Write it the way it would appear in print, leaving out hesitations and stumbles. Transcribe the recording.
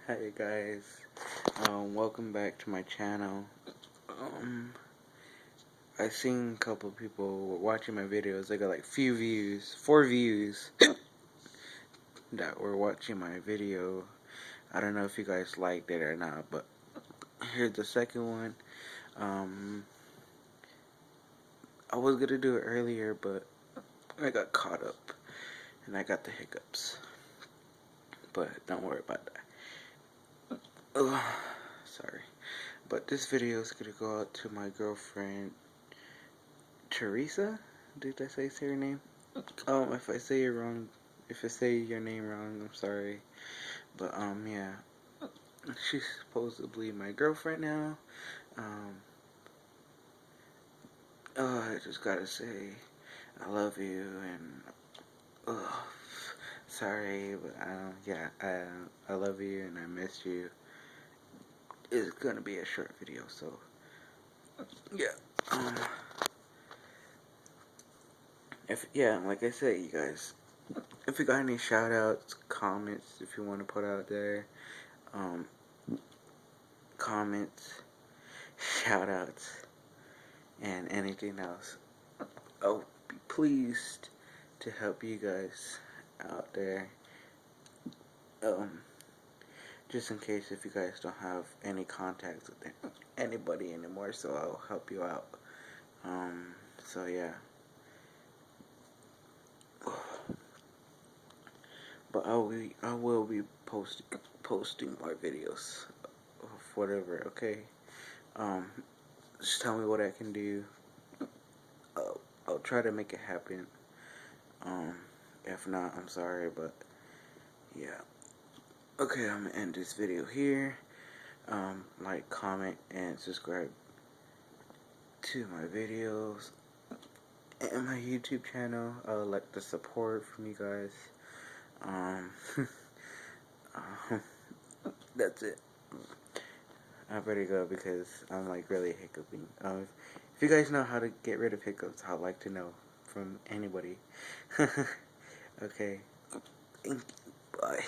Hi guys, welcome back to my channel. I seen a couple people watching my videos. I got like 4 views that were watching my video. I don't know if you guys liked it or not, but here's the second one. I was gonna do it earlier, but I got caught up and I got the hiccups. But don't worry about that. Ugh, sorry. But this video is gonna go out to my girlfriend, Teresa. Did I say her name? If I say it wrong, if I say your name wrong, I'm sorry. But yeah, she's supposedly my girlfriend now. I just gotta say, I love you, and sorry, but yeah, I love you and I miss you. It's gonna be a short video, so yeah. Like I said, you guys, if you got any shout outs, comments, if you want to put out there, comments, shout outs, and anything else, I'll be pleased to help you guys out there. Just in case if you guys don't have any contacts with anybody anymore, so I'll help you out. So yeah. But I will be posting more videos of whatever, okay? Just tell me what I can do. I'll try to make it happen. If not, I'm sorry, but yeah. Okay, I'm gonna end this video here. Like, comment, and subscribe to my videos and my YouTube channel. I would like the support from you guys. That's it. I better go because I'm like really hiccuping. If you guys know how to get rid of hiccups, I'd like to know from anybody. Okay. Bye.